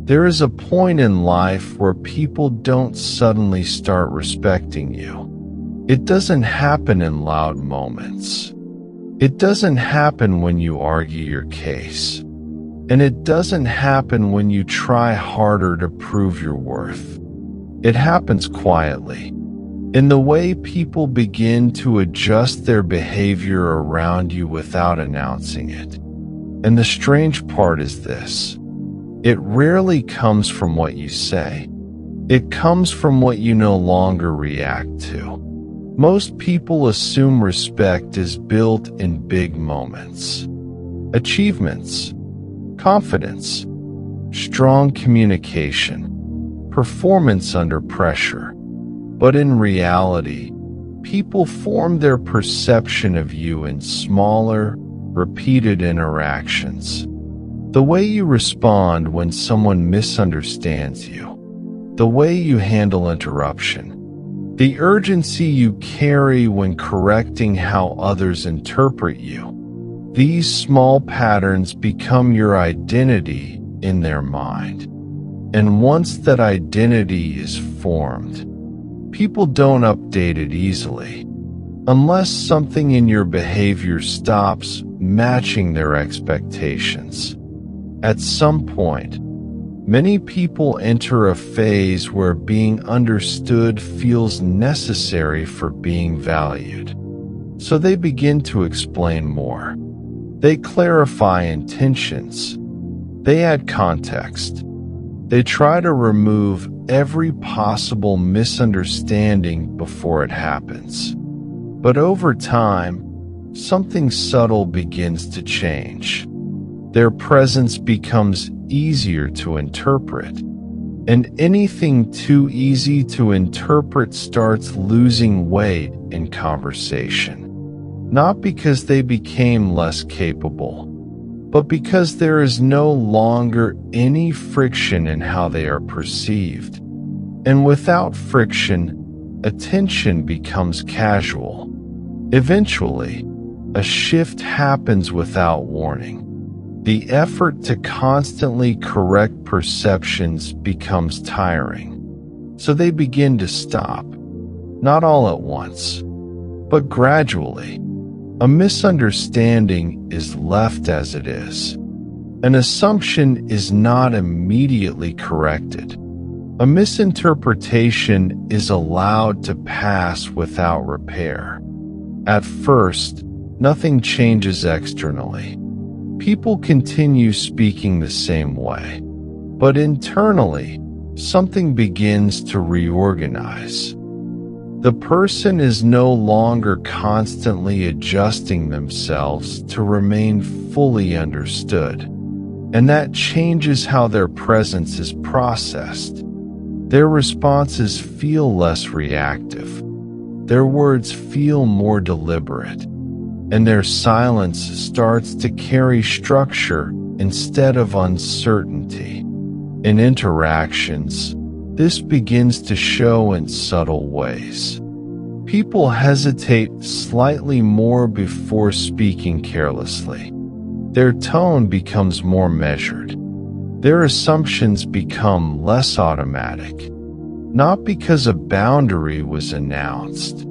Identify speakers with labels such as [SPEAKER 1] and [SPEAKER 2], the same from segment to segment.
[SPEAKER 1] There is a point in life where people don't suddenly start respecting you. It doesn't happen in loud moments. It doesn't happen when you argue your case. And it doesn't happen when you try harder to prove your worth. It happens quietly, in the way people begin to adjust their behavior around you without announcing it. And the strange part is this: it rarely comes from what you say. It comes from what you no longer react to. Most people assume respect is built in big moments, achievements, confidence, strong communication, performance under pressure. But in reality, people form their perception of you in smaller, repeated interactions. The way you respond when someone misunderstands you, the way you handle interruption, the urgency you carry when correcting how others interpret you. These small patterns become your identity in their mind. And once that identity is formed, people don't update it easily, unless something in your behavior stops matching their expectations. At some point, many people enter a phase where being understood feels necessary for being valued. So they begin to explain more. They clarify intentions. They add context. They try to remove every possible misunderstanding before it happens. But over time, something subtle begins to change. Their presence becomes easier to interpret, and anything too easy to interpret starts losing weight in conversation. Not because they became less capable, but because there is no longer any friction in how they are perceived. And without friction, attention becomes casual. Eventually, a shift happens without warning. The effort to constantly correct perceptions becomes tiring. So they begin to stop, not all at once, but gradually. A misunderstanding is left as it is. An assumption is not immediately corrected. A misinterpretation is allowed to pass without repair. At first, nothing changes externally. People continue speaking the same way. But internally, something begins to reorganize. The person is no longer constantly adjusting themselves to remain fully understood, and that changes how their presence is processed. Their responses feel less reactive. Their words feel more deliberate, and their silence starts to carry structure instead of uncertainty. In interactions, this begins to show in subtle ways. People hesitate slightly more before speaking carelessly. Their tone becomes more measured. Their assumptions become less automatic, not because a boundary was announced,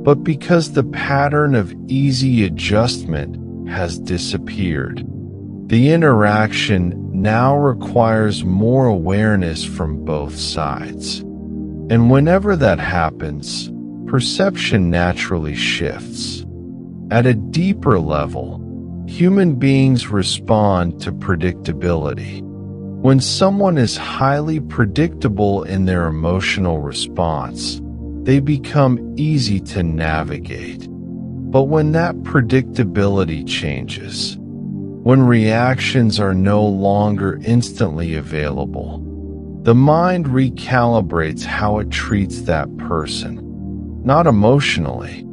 [SPEAKER 1] but because the pattern of easy adjustment has disappeared. The interaction now requires more awareness from both sides. And whenever that happens, perception naturally shifts. At a deeper level, human beings respond to predictability. When someone is highly predictable in their emotional response, they become easy to navigate. But when that predictability changes, when reactions are no longer instantly available, the mind recalibrates how it treats that person, not emotionally,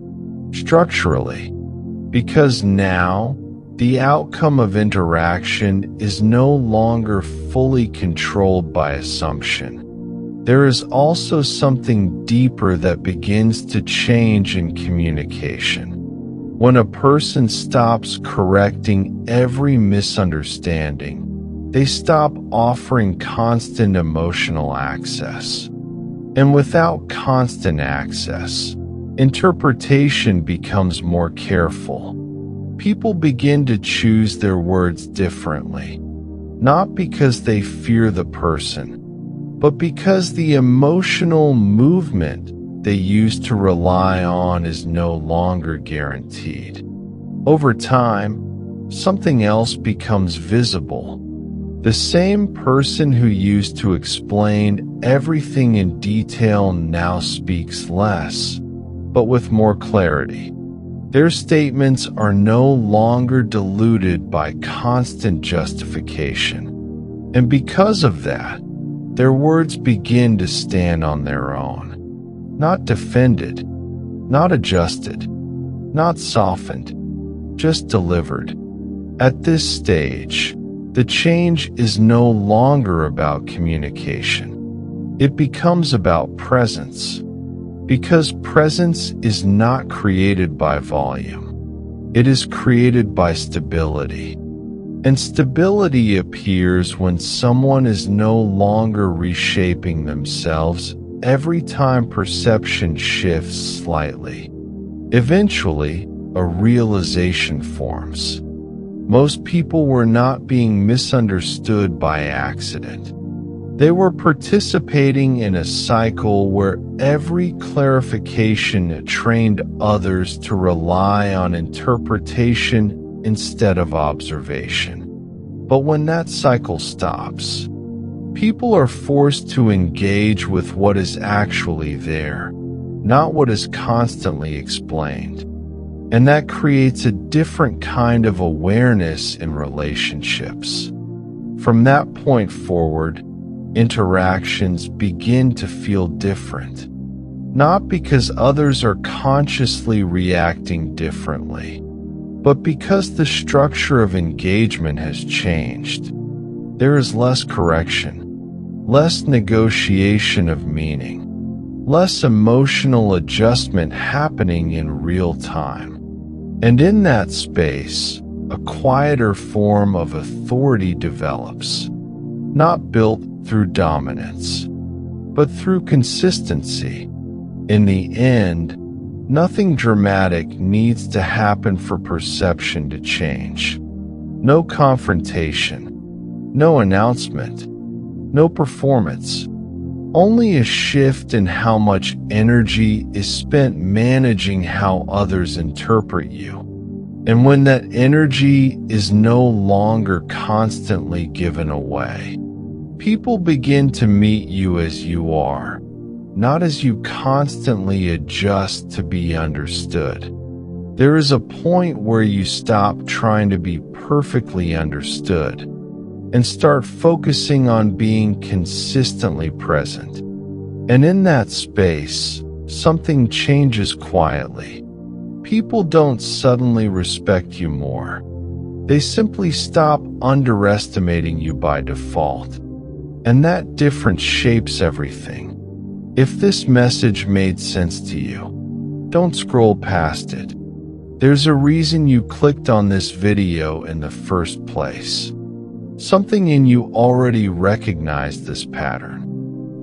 [SPEAKER 1] structurally, because now the outcome of interaction is no longer fully controlled by assumption. There is also something deeper that begins to change in communication. When a person stops correcting every misunderstanding, They stop offering constant emotional access. And without constant access, interpretation becomes more careful. People begin to choose their words differently, not because they fear the person, but because the emotional movement they used to rely on is no longer guaranteed. Over time, something else becomes visible. The same person who used to explain everything in detail now speaks less, but with more clarity. Their statements are no longer diluted by constant justification. And because of that, their words begin to stand on their own. Not defended, not adjusted, not softened, just delivered. At this stage, the change is no longer about communication. It becomes about presence, because presence is not created by volume. It is created by stability. And stability appears when someone is no longer reshaping themselves every time perception shifts slightly. Eventually, a realization forms. Most people were not being misunderstood by accident. They were participating in a cycle where every clarification trained others to rely on interpretation instead of observation. But when that cycle stops, people are forced to engage with what is actually there, not what is constantly explained. And that creates a different kind of awareness in relationships. From that point forward, interactions begin to feel different. Not because others are consciously reacting differently, but because the structure of engagement has changed. There is less correction, less negotiation of meaning, less emotional adjustment happening in real time. And in that space, a quieter form of authority develops, not built through dominance, but through consistency. In the end, nothing dramatic needs to happen for perception to change. No confrontation, no announcement, no performance. Only a shift in how much energy is spent managing how others interpret you. And when that energy is no longer constantly given away, people begin to meet you as you are, not as you constantly adjust to be understood. There is a point where you stop trying to be perfectly understood and start focusing on being consistently present. And in that space, something changes quietly. People don't suddenly respect you more. They simply stop underestimating you by default. And that difference shapes everything. If this message made sense to you, don't scroll past it. There's a reason you clicked on this video in the first place. Something in you already recognized this pattern.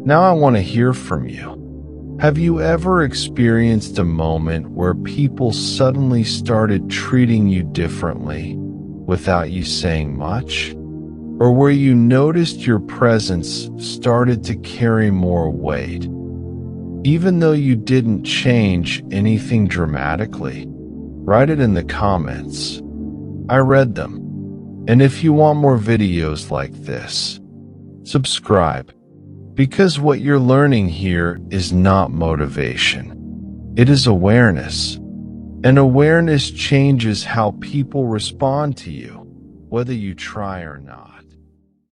[SPEAKER 1] Now I want to hear from you. Have you ever experienced a moment where people suddenly started treating you differently without you saying much? Or where you noticed your presence started to carry more weight, even though you didn't change anything dramatically? Write it in the comments. I read them. And if you want more videos like this, subscribe. Because what you're learning here is not motivation. It is awareness. And awareness changes how people respond to you, whether you try or not.